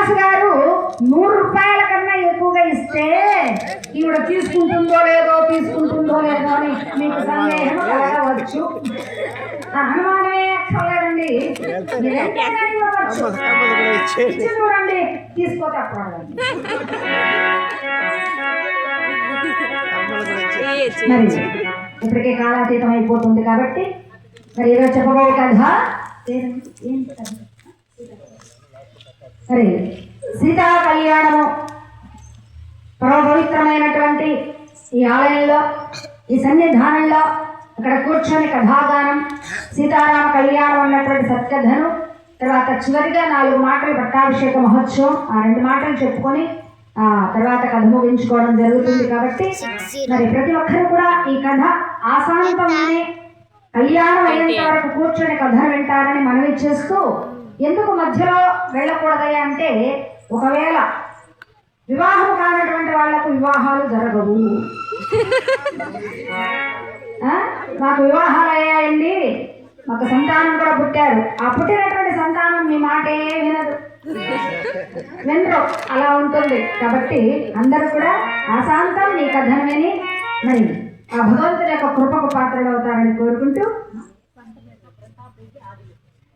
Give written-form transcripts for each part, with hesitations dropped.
శ్రీనివాస్ గారు 100 రూపాయల కన్నా ఎక్కువగా ఇస్తే ఈవిడ తీసుకుంటుందో లేదో అని మీకు సందేహం కలగవచ్చు. అనుమానమే అక్కర్లేదండి. చూడండి, తీసుకోకపోవడం. మరి ఇప్పటికే కాలాతీతం అయిపోతుంది కాబట్టి మరి ఈరోజు చెప్పబోయే కథ మరి సీతా కళ్యాణము. పరమ పవిత్రమైనటువంటి ఈ ఆలయంలో, ఈ సన్నిధానంలో అక్కడ కూర్చొని కథాగానం, సీతారామ కళ్యాణం అన్నటువంటి సత్కథను, తర్వాత చివరిగా 4 మాటలు పట్టాభిషేక మహోత్సవం, ఆ 2 మాటలు చెప్పుకొని తర్వాత కథ ముగించుకోవడం జరుగుతుంది. కాబట్టి మరి ప్రతి ఒక్కరు కూడా ఈ కథ ఆశాంతమనే కళ్యాణం అయ్యేంత వరకు కూర్చొని కథను వింటారని మనవి చేస్తూ, ఎందుకు మధ్యలో వెళ్ళకూడదయ్యా అంటే, ఒకవేళ వివాహం కానటువంటి వాళ్లకు వివాహాలు జరగవు. మాకు వివాహాలు అయ్యాయండి, మాకు సంతానం కూడా పుట్టారు, ఆ పుట్టినటువంటి సంతానం మీ మాటే వినరు, అలా ఉంటుంది. కాబట్టి అందరూ కూడా ఆశాంతం నీ కథను విని మరి ఆ భగవంతుని యొక్క కృపకు పాత్రలు అవుతారని కోరుకుంటూ,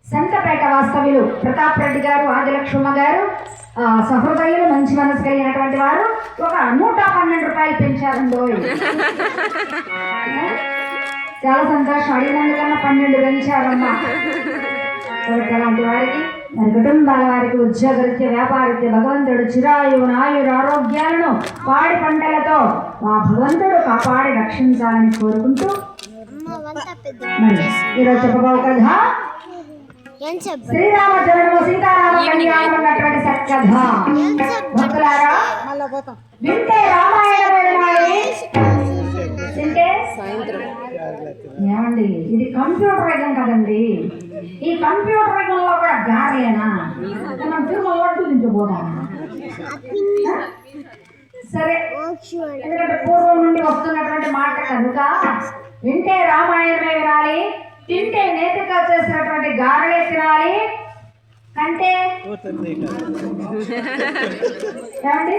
సంతపేట వాస్తవ్యులు ప్రతాప్ రెడ్డి గారు, ఆదిలక్ష్మమ్మ గారు సహృదయులు, మంచి మనసు కలిగినటువంటి వారు ఒక 112 రూపాయలు పెంచారండి. చాలా సంతోషం. అడిగినందుకన్నా 12 పెంచారమ్మా. కాబట్టి అలాంటి వారికి, మరి కుటుంబాల వారికి ఉద్యోగరీత్య, వ్యాపారీత్య భగవంతుడు చిరాయువును, ఆయుర ఆరోగ్యాలను, పాడి పంటలతో ఆ భగవంతుడు కాపాడి రక్షించాలని కోరుకుంటూ ఈరోజు చెప్పబో కథ శ్రీరామ జననము సీతారామ కళ్యాణం అన్నటువంటి సత్కథ. భక్తులారా, వింటే రామాయణ తింటే ఏమండి, ఇది కంప్యూటర్ యుగం కదండి. ఈ కంప్యూటర్ యుగంలో కూడా గారేనా? మనం తిరుమల వడ్డు తింటుపోతామా? సరే, ఎందుకంటే పూర్వం నుండి వస్తున్నటువంటి మాట కనుక వింటే రామాయణమే వినాలి, తింటే నేతిగా చేసినటువంటి గారెలే తినాలి. అంటే ఏమండి,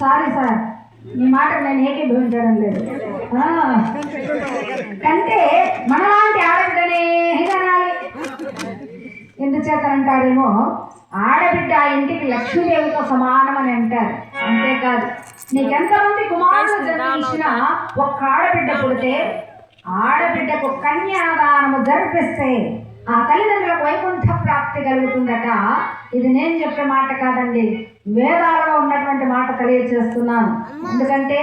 సారీ సార్, మీ మాట నేను ఏకీభవించడం లేదు. అంటే మనలాంటి ఆడబిడ్డనే కనాలి. ఎందుచేతంటారేమో, ఆడబిడ్డ ఆ ఇంటికి లక్ష్మీదేవితో సమానం అని అంటారు. అంతేకాదు, నీకెంతమంది కుమారులు జన్మించినా ఒక్క ఆడబిడ్డ పుడితే ఆడబిడ్డకు కన్యాదానము జరిపిస్తే ఆ తల్లిదండ్రులకు వైకుంఠ ప్రాప్తి కలుగుతుందట. ఇది నేను చెప్పే మాట కాదండి, వేదాలలో ఉన్నటువంటి మాట తెలియజేస్తున్నాను. ఎందుకంటే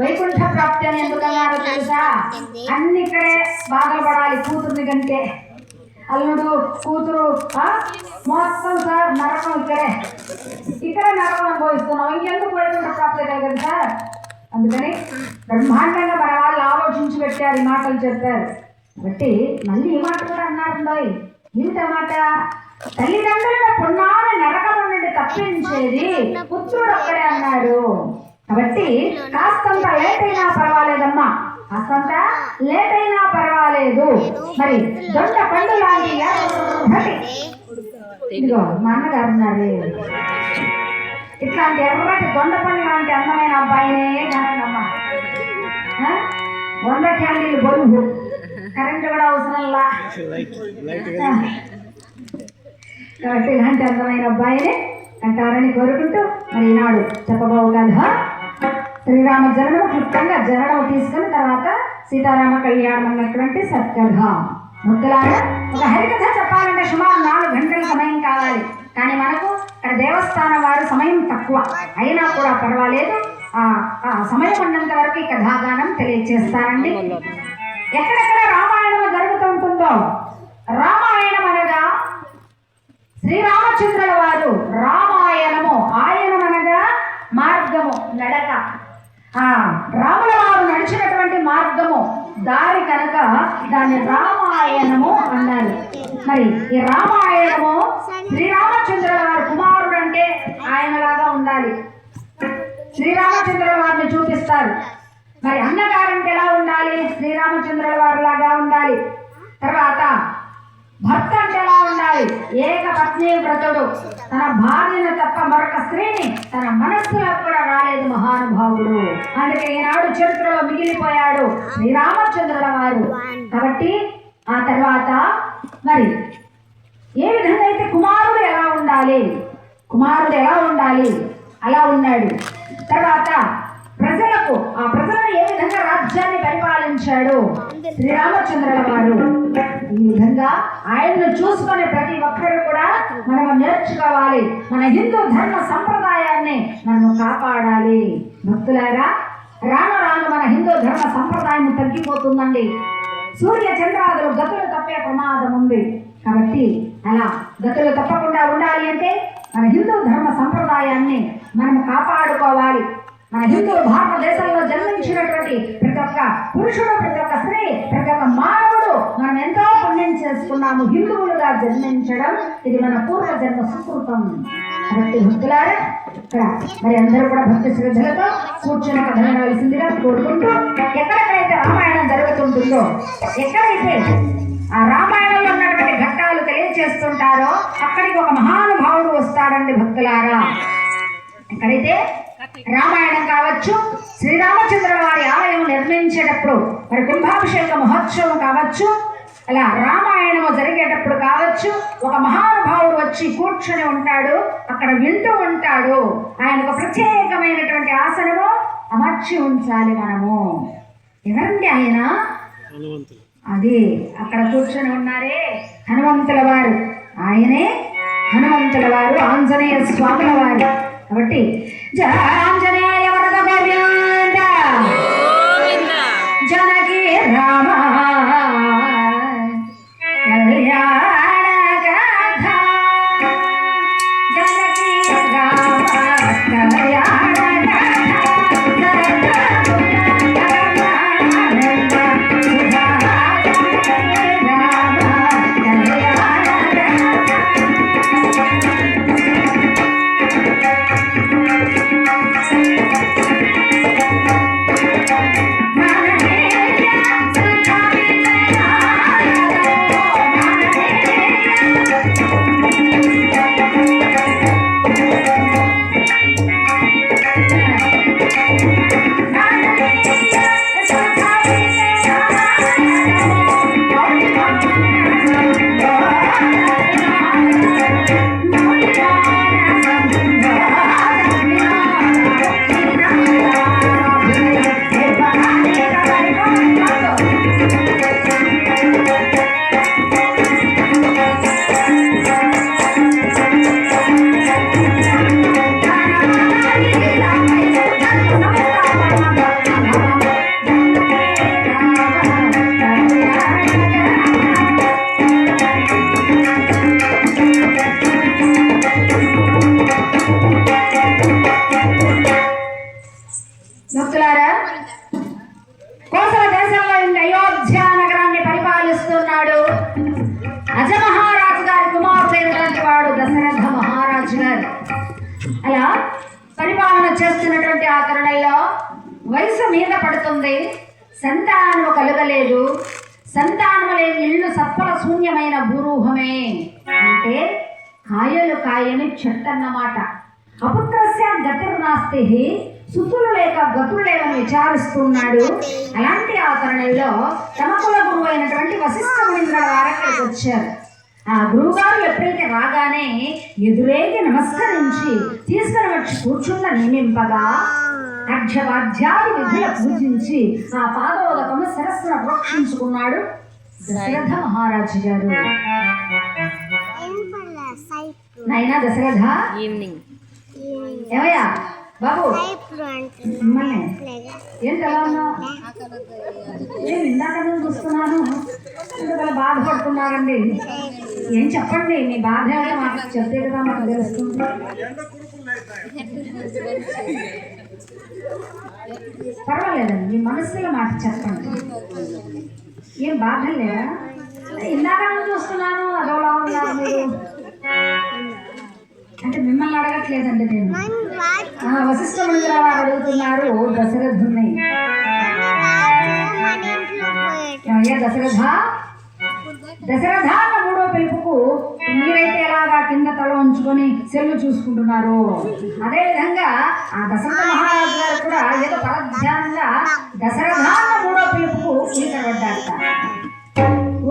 వైకుంఠ ప్రాప్తి అని ఎందుకన్నారో తెలుసా? అన్ని ఇక్కడే బాధలు పడాలి కూతుర్ని కంటే. అల్లుడు, కూతురు మొత్తం సార్ నరకం ఇక్కడే నరకం అనుభవిస్తున్నాం. ఇంకెందుకు వైకుంఠ ప్రాప్తి కలగదు సార్? అందుకని బ్రహ్మాండంగా మన వాళ్ళు ఆలోచించి పెట్టారు, ఈ మాటలు చెప్పారు. కాబట్టి మళ్ళీ ఈ మాట కూడా అన్నారు. ఇంత మాట, తల్లిదండ్రుల పుణ్యాన్ని నరకం నుండి తప్పించేది పుత్రుడు ఒక్కడే అన్నాడు. కాబట్టి కాస్తంత లేట్ అయినా పర్వాలేదమ్మా, కాస్తంత లేట్ అయినా పర్వాలేదు. మరి దొండ పండు లాంటి ఇదిగో మా అన్నగారు ఉన్నారు, ఇట్లాంటి ఎర్రటి దొండ పండు లాంటి అందమైన అబ్బాయినే కనమ్మా. 100 క్యాండీలు బరువు, కరెంటు కూడా అవసరంలా. కాబట్టి ఇలాంటి అందమైన అబ్బాయినే అంటారని కోరుకుంటూ మరి ఈనాడు చెప్పబో కథ శ్రీరామ జననము, క్లుప్తంగా జననం తీసుకుని తర్వాత సీతారామ కళ్యాణం అన్నటువంటి సత్కథ. ముద్దులాగా ఒక హరికథ చెప్పాలంటే సుమారు 4 గంటల సమయం కావాలి. కానీ మనకు ఇక్కడ దేవస్థానం వారు సమయం తక్కువ అయినా కూడా పర్వాలేదు, ఆ సమయం ఉన్నంత వరకు ఈ కథాగానం తెలియజేస్తారండి. ఎక్కడెక్కడ రామాయణం జరుగుతూ ఉంటుందో, రామాయణం అనగా శ్రీరామచంద్రుల వారు, రామాయణము ఆయనం అనగా మార్గము, నడక. రాముల వారు నడిచినటువంటి మార్గము, దారి కనుక దాన్ని రామాయణము అన్నారు. మరి ఈ రామాయణము శ్రీరామచంద్రుల వారి కుమారుడు అంటే ఆయనలాగా ఉండాలి. శ్రీరామచంద్రుల వారిని చూపిస్తారు. మరి అన్నగారంటే ఎలా ఉండాలి? శ్రీరామచంద్రుల వారి లాగా ఉండాలి. తర్వాత భర్త అంటే ఎలా ఉండాలి? గుర్తుపెట్టుకోవాలి, ఏక పత్ని వ్రతుడు. తన భార్యను తప్ప మరొక స్త్రీని తన మనస్సులో కూడా రాలేదు మహానుభావుడు. అందుకే ఈనాడు చరిత్రలో మిగిలిపోయాడు శ్రీరామచంద్రుల వారు. కాబట్టి ఆ తర్వాత మరి ఏ విధంగా అయితే కుమారుడు ఎలా ఉండాలి, కుమారుడు ఎలా ఉండాలి అలా ఉన్నాడు. తర్వాత ప్రజలకు ఆ ప్రజలను ఏ విధంగా రాజ్యాన్ని పరిపాలించాడు శ్రీరామచంద్రుల వారు. ఈ విధంగా ఆయన్ను చూసుకునే ప్రతి ఒక్కరు కూడా మనము నేర్చుకోవాలి. మన హిందూ ధర్మ సంప్రదాయాన్ని మనము కాపాడాలి. భక్తులారా, రాను రాను మన హిందూ ధర్మ సంప్రదాయం తగ్గిపోతుందండి. సూర్య చంద్రాదులు గతులు తప్పే ప్రమాదం ఉంది. కాబట్టి అలా గతులు తప్పకుండా ఉండాలి అంటే మన హిందూ ధర్మ సంప్రదాయాన్ని మనము కాపాడుకోవాలి. మన హిందూ భారతదేశంలో జన్మించినటువంటి ప్రతి ఒక్క పురుషుడు, ప్రతి ఒక్క స్త్రీ, ప్రతి ఒక్క మానవుడు మనం ఎంతో పుణ్యం చేసుకున్నాము హిందువులుగా జన్మించడం. ఇది మన పూర్వజన్మ సుకృతం. కాబట్టి భక్తులారా, ఇక్కడ మరి అందరూ కూడా భక్తి శ్రద్ధలతో కూర్చుని కథనాల్సిందిగా కోరుకుంటూ, ఎక్కడెక్కడైతే రామాయణం జరుగుతుంటుందో, ఎక్కడైతే ఆ రామాయణంలో ఉన్నటువంటి ఘట్టాలు తెలియచేస్తుంటారో అక్కడికి ఒక మహానుభావుడు వస్తాడండి భక్తులారా. ఎక్కడైతే రామాయణం కావచ్చు, శ్రీరామచంద్రుల వారి ఆలయం నిర్మించేటప్పుడు మరి కుంభాభిషేక మహోత్సవం కావచ్చు, అలా రామాయణము జరిగేటప్పుడు కావచ్చు, ఒక మహానుభావుడు వచ్చి కూర్చొని ఉంటాడు, అక్కడ వింటూ ఉంటాడు. ఆయనకు ప్రత్యేకమైనటువంటి ఆసనము అమర్చి ఉంచాలి మనము. ఎవరండి ఆయన? అది అక్కడ కూర్చొని ఉన్నారే హనుమంతుల వారు. ఆయనే హనుమంతుల వారు, ఆంజనేయ స్వాముల వారు. కాబట్టి ఆంజనేయ వరద గోవింద జనకి రామ కళ్యాణ గాథ, జనకి రామ కళ్యాణ భక్తులారా, కోసల దేశంలో ఇంక అయోధ్య నగరాన్ని పరిపాలిస్తున్నాడు అజమహారాజు గారి కుమారుడైనటువంటి వాడు దశరథ మహారాజు గారు. అలా పరిపాలన చేస్తున్నటువంటి ఆ తరుణంలో వయసు మీద పడుతుంది, సంతానము కలుగలేదు. సంతానము లేని ఇల్లు సత్ఫల శూన్యమైన భూరూహమే. అంటే కాయలు కాయని చెట్టన్నమాట. అపుత్రస్య గతిర్నాస్తి, సుతులు లేక గతులు లేవని విచారిస్తున్నాడు. అలాంటి ఆ తరుణంలో తమ కుల గురువు అయినటువంటి వశిష్ఠ మునీంద్రుల వారు అక్కడికి వచ్చారు. ఆ గురువుగారు ఎప్పుడైతే రాగానే ఎదురేగి నమస్కరించి తీసుకుని వచ్చి కూర్చున్న నియమింపగా అర్ఘ్యవాద్యాది విధుల పూజించి ఆ పాదోదకము శిరస్సున ప్రోక్షించుకున్నాడు దశరథ మహారాజు గారు. నైనా దశరథ, ఏమయ్యా బాబు మిమ్మల్ని ఏంటి ఎలా ఉన్నావు? నేను ఇందాక చూస్తున్నాను, ఇందుకలా బాధపడుతున్నారండి. ఏం చెప్పండి, మీ బాధ ఏమైనా మాకు చెప్తే కదా మాకు తెలుస్తుంది. పర్వాలేదండి, మీ మనసులో మాట చెప్పండి. ఏం బాధ లేదా? ఇందాక చూస్తున్నాను అదోలా ఉన్నారు మీరు. అంటే మిమ్మల్ని అడగట్లేదండి నేను. వశిష్ఠ మునీంద్రుల వారు అడుగుతున్నారు దశరథుని. అయ్యా దశరథ, దశరథాన్న మూడో పిలుపుకు మీరైతే ఎలాగా కింద తల ఉంచుకొని సెల్లు చూసుకుంటున్నారు, అదేవిధంగా ఆ దశరథ మహారాజు గారు కూడా ఏదో పరధ్యానంగా దశరథాన్న మూడో పిలుపుకు ఉలికబడ్డారట.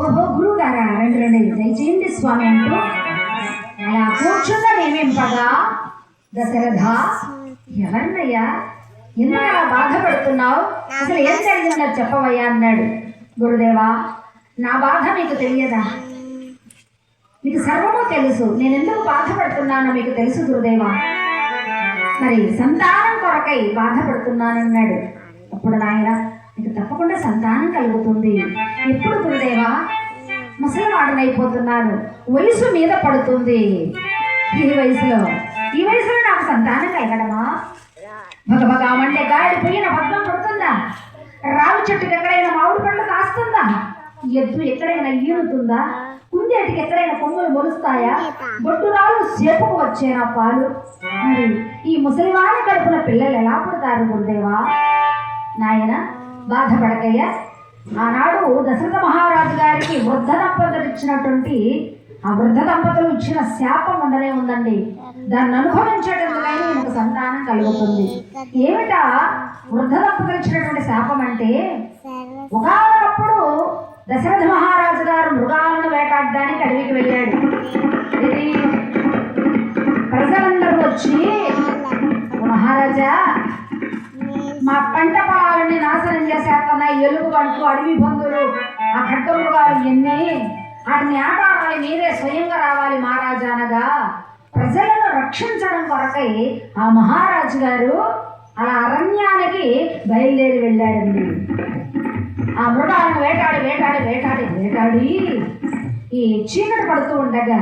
ఓహో గురువు గారా, రండి రండి దయచేయండి స్వామి అంటూ అలా కూర్చుందా నేమేంపగా, దశరథ ఎవరినయ్యా, ఎందుకు అలా బాధపడుతున్నావు, అసలు ఏం జరిగిందో చెప్పవయ్యా అన్నాడు. గురుదేవా, నా బాధ మీకు తెలియదా, మీకు సర్వము తెలుసు, నేను ఎందుకు బాధపడుతున్నానో మీకు తెలుసు గురుదేవా. మరి సంతానం కొరకై బాధపడుతున్నానన్నాడు. అప్పుడు నాయన మీకు తప్పకుండా సంతానం కలుగుతుంది. ఎప్పుడు గురుదేవా, ముసలివాడనైపోతున్నాను, వయసు మీద పడుతుంది, ఈ వయసులో నాకు సంతానం కలగడమా, భగభగామంటే గాడి పోయిన పద్మం పడుతుందా, రావి చెట్టుకి ఎక్కడైనా మామిడి పండ్లు కాస్తుందా, ఎద్దు ఎక్కడైనా ఈనుతుందా, కుందేటికి ఎక్కడైనా కొమ్ములు మొలుస్తాయా, బొట్టురాలు సేపుకు వచ్చేనా పాలు, మరి ఈ ముసలివాళ్ళ కడుపున పిల్లలు ఎలా పుడతారు గురుదేవా. నాయన బాధపడకయ్యా, ఆనాడు దశరథ మహారాజు గారికి వృద్ధ దంపతులు ఇచ్చినటువంటి ఆ వృద్ధ దంపతులు ఇచ్చిన శాపం ఉండనే ఉందండి, దాన్ని అనుభవించేటందుకైనా ఈయనకు సంతానం కలుగుతుంది. ఏమిటా వృద్ధ దంపతులు ఇచ్చినటువంటి శాపం అంటే, ఒకనప్పుడు దశరథ మహారాజు గారు మృగాలను వేటాడడానికి అడవికి వెళ్ళాడు. ఇది ప్రజలందరూ వచ్చి, మహారాజా మా పంట పొలాలని నాశనం చేసేస్తున్నాయి ఎలుగు బంట్లు, అడవి పందులు, ఆ ఖడ్గ మృగాలు ఎన్ని, వాటిని ఆడాలి, మీరే స్వయంగా రావాలి మహారాజా అనగా, ప్రజలను రక్షించడం కొరకై ఆ మహారాజు గారు అలా అరణ్యానికి బయలుదేరి వెళ్ళాడండి. ఆ మృగాలను వేటాడి వేటాడి వేటాడి వేటాడి ఈ చీకటి పడుతూ ఉండగా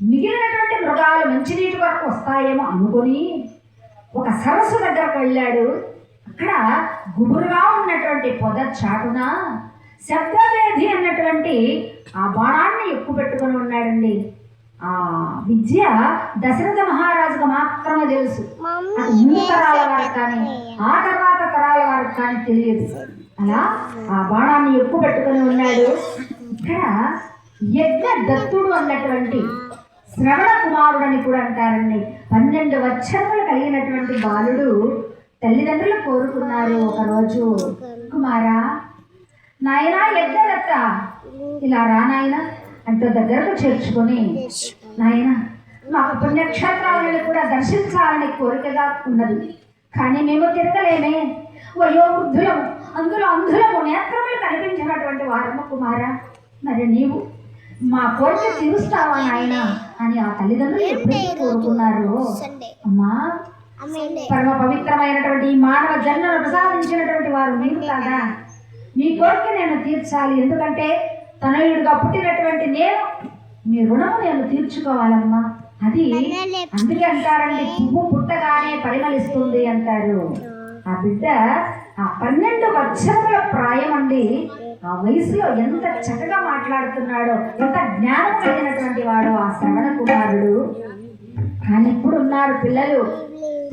మిగిలినటువంటి మృగాలు మంచినీటి వరకు వస్తాయేమో అనుకొని ఒక సరస్సు దగ్గరకు వెళ్ళాడు. అక్కడ గుబురుగా ఉన్నటువంటి పొద చాటున శబ్దవేధి అన్నటువంటి ఆ బాణాన్ని ఎక్కువ పెట్టుకొని ఉన్నాడండి. ఆ విద్య దశరథ మహారాజుకు మాత్రమే తెలుసు, అది ముందు తరాల వారికి కానీ ఆ తర్వాత తరాల వారికి కానీ తెలియదు. అలా ఆ బాణాన్ని ఎక్కువ పెట్టుకొని ఉన్నాడు. ఇక్కడ యజ్ఞ దత్తుడు అన్నటువంటి శ్రవణ కుమారుడు అని కూడా అంటారండి. 12 వత్సరములు కలిగినటువంటి బాలుడు తల్లిదండ్రులు కోరుకున్నారు ఒకరోజు, కుమారా నాయన యజ్ఞదత్త ఇలా రా నాయన అంటూ దగ్గరకు చేర్చుకొని, నాయన మాకు పుణ్యక్షేత్రాలను కూడా దర్శించాలని కోరికగా ఉన్నది, కానీ మేము తిరగలేమే, వయోవృద్ధులము, అందులము నేత్రములు కనిపించినటువంటి వారము కుమారా, మరి నీవు మా కోరిక తీరుస్తావా నాయన అని ఆ తల్లిదండ్రులు ఎప్పుడైతే కోరుకున్నారు. అమ్మా, పరమ పవిత్రమైనటువంటి ఈ మానవ జన్మను ప్రసాదించినటువంటి వారు మీరు కాదా, మీ కోరిక నేను తీర్చాలి, ఎందుకంటే తనయుడిగా పుట్టినటువంటి నేను మీ రుణము నేను తీర్చుకోవాలమ్మా, అది అందుకే అంటారండి పువ్వు పుట్టగానే పరిమళిస్తుంది అంటారు. ఆ బిడ్డ ఆ 12 వత్సరముల ప్రాయం అండి, ఆ వయసులో ఎంత చక్కగా మాట్లాడుతున్నాడో, ఎంత జ్ఞానం కలిగినటువంటి వాడో ఆ శ్రవణ కుమారుడు. కానీ ఇప్పుడు ఉన్నారు పిల్లలు,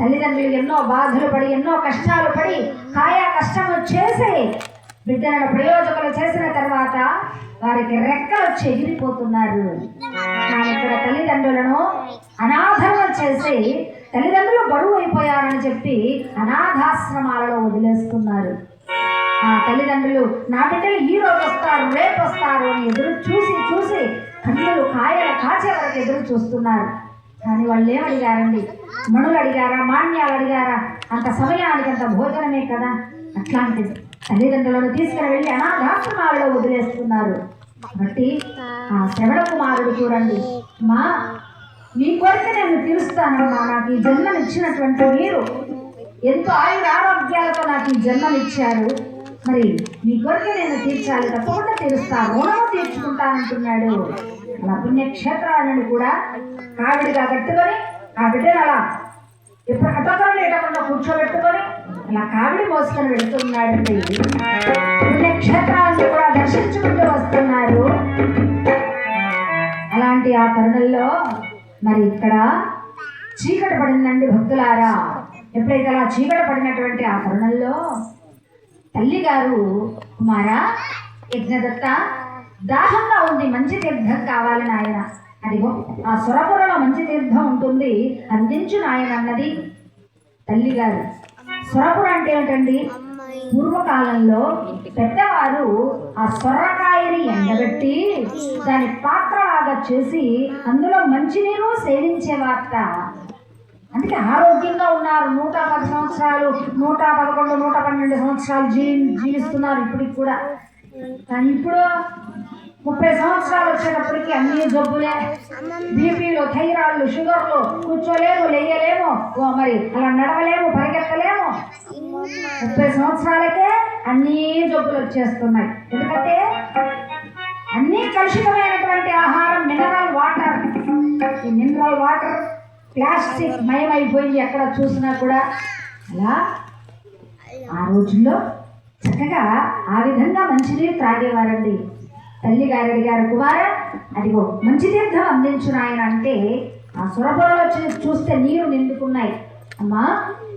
తల్లిదండ్రులు ఎన్నో బాధలు పడి ఎన్నో కష్టాలు పడి కాయా కష్టము చేసి బిడ్డలను ప్రయోజకులు చేసిన తర్వాత వారికి రెక్కలు వచ్చి ఎగిరిపోతున్నారు. కానీ ఇక్కడ తల్లిదండ్రులను అనాథలను చేసి తల్లిదండ్రులు బరువు అయిపోయారని చెప్పి అనాథాశ్రమాలలో వదిలేస్తున్నారు. ఆ తల్లిదండ్రులు నా బిడ్డలు ఈ రోజు వస్తారు రేపు వస్తారు అని ఎదురు చూసి చూసి కన్నులు కాయలు కాచే వరకు ఎదురు చూస్తున్నారు. కానీ వాళ్ళు ఏమడిగారండి, మణులు అడిగారా, మాన్యాలు అడిగారా, అంత సమయానికి అంత భోజనమే కదా, అట్లాంటిది తల్లిదండ్రులను తీసుకుని వెళ్ళి అనాథాశ్రమాలలో వదిలేస్తున్నారు. కాబట్టి ఆ శ్రవణ కుమారుడు చూడండి, మా మీ కోరిక నేను తీరుస్తానమ్మా, నాకు ఈ జన్మనిచ్చినటువంటి మీరు ఎంతో ఆరోగ్యాలతో నాకు ఈ జన్మనిచ్చారు, మరి మీ కోరిక నేను తీర్చాలి, తప్పకుండా తీరుస్తాను, రుణము తీర్చుకుంటానంటున్నాడు. అలా పుణ్యక్షేత్రాలను కూడా కావిడిగా కట్టుకొని ఆ బిడ్డను అలా ఎప్పుడు అటొకరు ఎటకుండా కూర్చోబెట్టుకొని అలా కావిడి మోసుకొని వెళుతున్నాడండి. పుణ్యక్షేత్రాలను కూడా దర్శించుకుంటూ వస్తున్నారు. అలాంటి ఆ తరుణంలో మరి ఇక్కడ చీకటి పడిందండి భక్తులారా. ఎప్పుడైతే అలా చీకటి పడినటువంటి ఆ తరుణంలో తల్లి గారు, కుమారా యజ్ఞదత్త దాహంగా ఉంది, మంచి తీర్థం కావాలి నాయన. అదిగో ఆ సురపురలో మంచి తీర్థం ఉంటుంది, అందించు నాయన అన్నది తల్లిగారు. సురపుర అంటే ఏమిటండి? పూర్వకాలంలో పెద్దవారు ఆ సొరకాయని ఎండబెట్టి దాని పాత్రలాగా చేసి అందులో మంచినీరు సేవించేవారట. అందుకే ఆరోగ్యంగా ఉన్నారు. 110 సంవత్సరాలు, 111, 112 సంవత్సరాలు జీవిస్తున్నారు ఇప్పటికి కూడా. కానీ ఇప్పుడు 30 సంవత్సరాలు వచ్చేటప్పటికి అన్ని జబ్బులే, బీపీలు, థైరాయిడ్లు, షుగర్లు, కూర్చోలేము, లేయలేము, మరి అలా నడవలేము, పరిగెత్తలేము. 30 సంవత్సరాలకే అన్ని జబ్బులు వచ్చేస్తున్నాయి. ఎందుకంటే అన్ని కలుషితమైనటువంటి ఆహారం, మినరల్ వాటర్. ఈ మినరల్ వాటర్ ప్లాస్టిక్ మయమైపోయింది ఎక్కడ చూసినా కూడా. అలా ఆ రోజుల్లో చక్కగా ఆ విధంగా మంచినీరు త్రాగేవారండి. తల్లిగారు అడిగారు, కుమార అదిగో మంచి తీర్థం అందించు నాయన అంటే ఆ సురపురలో చూస్తే నీరు నిండుకున్నాయి. అమ్మా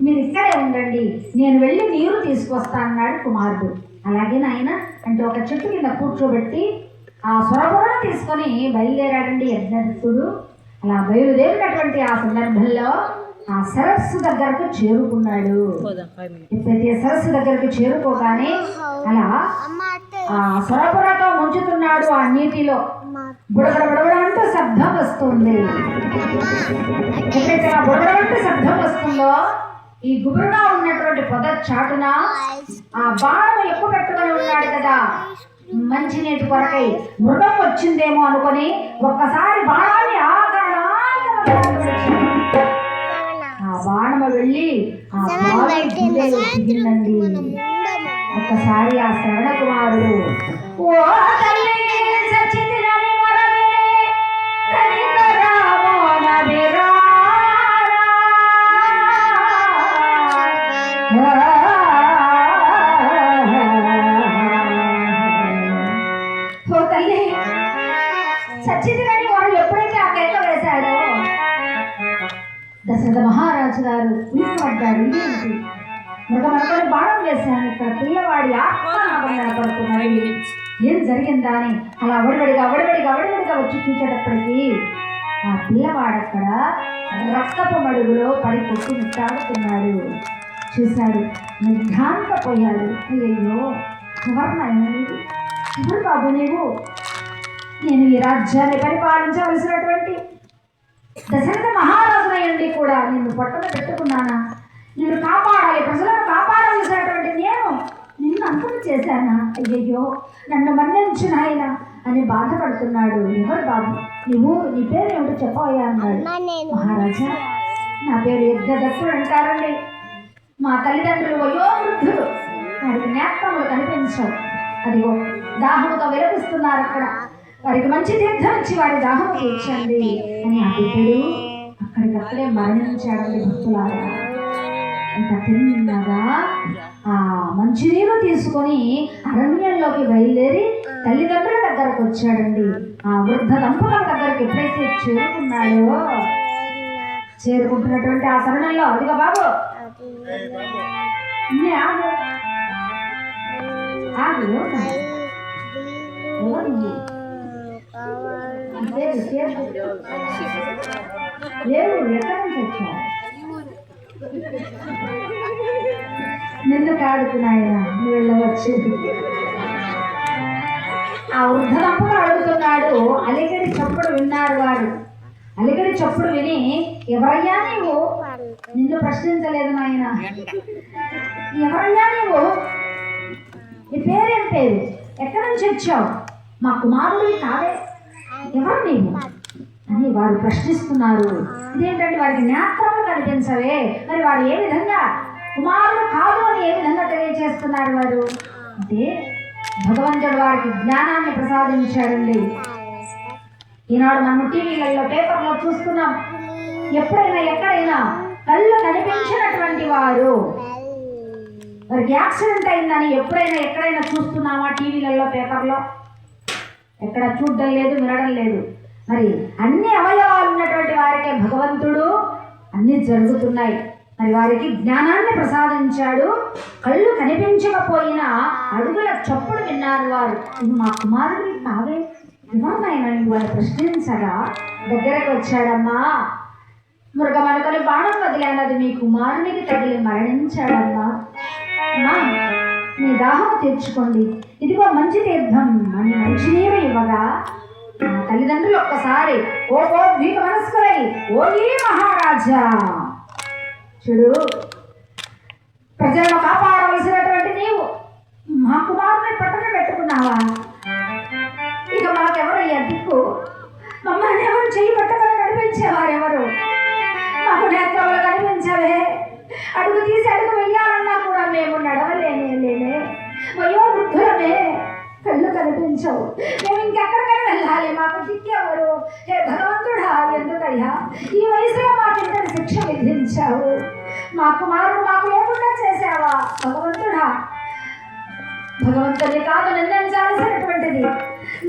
మీరు ఇక్కడే ఉండండి, నేను వెళ్ళి నీరు తీసుకొస్తా అన్నాడు కుమారుడు. అలాగే నాయన అంటే ఒక చెట్టు కింద కూర్చోబెట్టి ఆ సురపురను తీసుకొని బయలుదేరాడండి యజ్ఞదత్తుడు. అలా బయలుదేరినటువంటి ఆ సందర్భంలో ఆ సరస్సు దగ్గరకు చేరుకున్నాడు. ఎప్పుడైతే సరస్సు దగ్గరకు చేరుకోగానే అలా ఆ సురపురతో ముంచుతున్నాడు. ఆ నీటిలో బుడబడ బుడబడ అంటూ శబ్దం వస్తుంది. ఎప్పుడైతే ఆ బుడబడ అంటూ శబ్దం వస్తుందో ఈ గుబురుగా ఉన్నటువంటి పొద చాటున ఆ బాణం ఎక్కువ పెట్టుకొని ఉన్నాడు కదా, మంచినీటి కొరకై మృగం వచ్చిందేమో అనుకొని ఒక్కసారి బాణాన్ని ఆ బాణము వెళ్ళి ఆ దిగిందండి. ఒక్కసారి ఆ శ్రవణ కుమారుడు ఓ తల్లి సచ్చితినని మొరవిని కనికరామో నవిరారా. ఓ తల్లి సచ్చితినని వారు ఎప్పుడైతే ఆ కేక వేశాడో దశరథ మహారాజు గారు ఉలిక్కిపడ్డారు. ఇదేంటి మృగమనుకొని బాణం వేశాను, ఇక్కడ పిల్లవాడి ఆత్మనాభం కనపడుతున్నాడు, ఏం జరిగిందా అని అలా అవడివడిగా వచ్చి చూసేటప్పటికి ఆ పిల్లవాడక్కడ రక్తపు మడుగులో పడి కొట్టి ముట్టాడుతున్నాడు. చూశాడు, నిర్ఘాంతపోయాడు. అయ్యో ఎవరు నాయన నీవు, ఎవరు బాబు నీవు? నేను ఈ రాజ్యాన్ని పరిపాలించవలసినటువంటి దశరథ మహారాజునయ్యండి కూడా నిన్ను పట్టున పెట్టుకున్నానా? నిన్ను కాపాడాలి, ప్రజలను కాపాడవలసినటువంటి నేను నిన్ను అంతం చేశానా? అయ్యయ్యో నన్ను మన్నించు నాయన అని బాధపడుతున్నాడు. ఎవరు బాబు నువ్వు, నీ పేరు ఏమిటో చెప్పవయ్యా అన్నాడు. మహారాజా నా పేరు యజ్ఞదత్తుడు అంటారండి. మా తల్లిదండ్రులు వయోవృద్ధులు, వారికి జ్ఞాపకములు కనిపించవు. అదిగో దాహముతో విలపిస్తున్నారు అక్కడ, వారికి మంచి తీర్థం ఇచ్చి వారి దాహం తీర్చండి అని ఆ బిడ్డడు అక్కడికక్కడే మరణించాడండి. భక్తులారా ఇంకా తిన్నగా ఆ మంచినీరు తీసుకొని అరణ్యంలోకి బయలుదేరి తల్లిదండ్రుల దగ్గరకు వచ్చాడండి. ఆ వృద్ధ దంపతుల దగ్గరకు ఎప్పుడైతే చేరుకుంటున్నటువంటి ఆ తరుణంలో అదిగా బాబు లేవు, ఎక్కడి నుంచి వచ్చావు? నిన్ను కాడుతున్నాయన నువ్వు వెళ్ళవచ్చు. ఆ వృద్ధ దంపతులు అడుగుతున్నాడు. అలిగడి చప్పుడు విన్నారు వారు. అలిగడి చప్పుడు విని ఎవరయ్యా నీవు? నిన్ను ప్రశ్నించలేదు నాయన. ఎవరయ్యా నీవు? నీ పేరేం పేరు? ఎక్కడి నుంచి వచ్చావు? మా కుమారుడివి కాదే, ఎవరు నీవు అని వారు ప్రశ్నిస్తున్నారు. ఇదేంటంటే వారికి జ్ఞాపకం కనిపించవే, మరి వారు ఏ విధంగా కుమారుడు కాదు అని ఏ విధంగా తెలియజేస్తున్నారు వారు అంటే భగవంతుడు వారికి జ్ఞానాన్ని ప్రసాదించాడండి. ఈనాడు మనం టీవీలలో పేపర్లో చూస్తున్నాం. ఎప్పుడైనా ఎక్కడైనా కళ్ళు కనిపించినటువంటి వారు వారికి యాక్సిడెంట్ అయిందని ఎప్పుడైనా ఎక్కడైనా చూస్తున్నామా? టీవీలలో పేపర్లో ఎక్కడ చూడడం లేదు, వినడం లేదు. మరి అన్ని అవయవాలు ఉన్నటువంటి వారికే భగవంతుడు అన్ని జరుగుతున్నాయి. మరి వారికి జ్ఞానాన్ని ప్రసాదించాడు. కళ్ళు కనిపించకపోయినా అడుగుల చప్పుడు విన్నారు వారు. మా కుమారుడి కావే ఇవ్వనాయనని వారు ప్రశ్నించగా దగ్గరకు వచ్చాడమ్మా. మృగమనుకొని బాణం వదిలేనది మీ కుమారునికి తగిలి మరణించాడమ్మా. అమ్మా, మీ దాహం తీర్చుకోండి, ఇదిగో మంచి తీర్థం అని మంచినీరు ఇవ్వగా తల్లిదండ్రులు ఒక్కసారి ఓ దీక మనస్కులై, ఓ ఈ మహారాజా, చూడు, ప్రజలను కాపాడవలసినటువంటి నీవు మా కుమారుని పట్టణ పెట్టుకున్నావా? ఇక మాకెవరయ్యా దిక్కు? మమ్మల్ని ఎవరు చెయ్యి పట్టమని నడిపించేవారెవరు? మాకు నేత్రంలో కనిపించవే, అడుగు తీసి అడుగు వెయ్యాలన్నా కూడా మేము నడవలేనే, వయో వృద్ధులమే, కళ్ళు కనిపించవు, మేము ఇంకెక్కడికైనా వెళ్ళాలి, మాకు దిక్కెవరు? హే భగవంతుడా, ఎందుకయ్యా ఈ వయసులో మాకింతటి శిక్ష విధించావు? మా కుమారుడు మాకు లేకుండా చేసావా? భగవంతుడా, భగవంతుని కాదు నిందించాల్సినటువంటిది,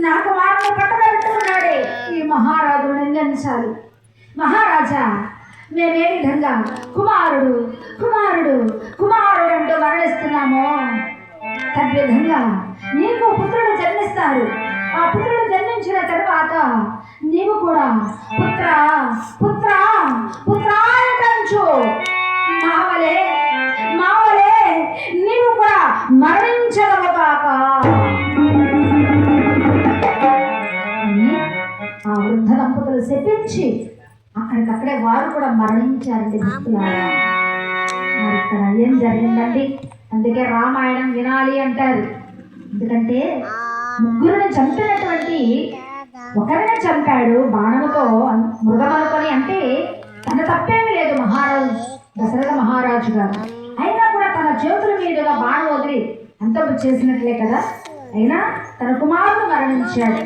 నా కుమారుడు పట్టబెట్టుకున్నాడే ఈ మహారాజు నిందించాలి. మహారాజా, మేమే విధంగా కుమారుడు కుమారుడు కుమారుడు అంటూ మరణిస్తున్నామో తద్విధంగా నీకు పుత్రుడు జన్మిస్తారు. ఆ పుత్రుడు జన్మించిన తర్వాత నీవు కూడా పుత్ర పుత్ర పుత్ర అంటూ మావలే మావలే నీవు కూడా మరణించడము కాక ఆ వృద్ధ దంపతులు శపించి అక్కడికక్కడే వారు కూడా మరణించారండి. భక్తులారా, మరి ఇక్కడ ఏం జరిగిందండి? అందుకే రామాయణం వినాలి అంటారు. ఎందుకంటే ముగ్గురిని చంపినటువంటి ఒకరిని చంపాడు బాణముతో, మృగమనుకొని. అంటే తన తప్పేమీ లేదు మహారాజు దశరథ మహారాజు గారు. అయినా కూడా తన చేతుల మీదుగా బాణం వదిలి అంతము చేసినట్లే కదా. అయినా తన కుమారుడు మరణించాడు.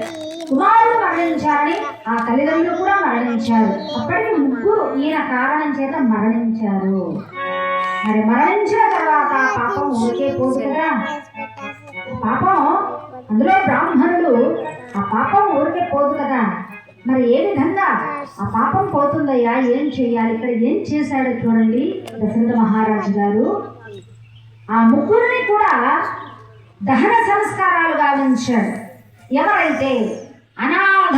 కుమారుడు మరణించారని ఆ తల్లిదండ్రులు కూడా మరణించారు. అప్పటికి ముగ్గురు ఈయన కారణం చేత మరణించారు. మరి మరణించిన తర్వాత పాపం ఊరికే పోదు కదా. పాపం అందులో బ్రాహ్మణుడు, ఆ పాపం ఊరికే పోదు కదా. మరి ఏ విధంగా ఆ పాపం పోతుందయ్యా? ఏం చేయాలి? ఇక్కడ ఏం చేశాడో చూడండి దశరథ మహారాజు గారు. ఆ ముగ్గురిని కూడా దహన సంస్కారాలు గావించాడు. ఎవరైతే అనాథ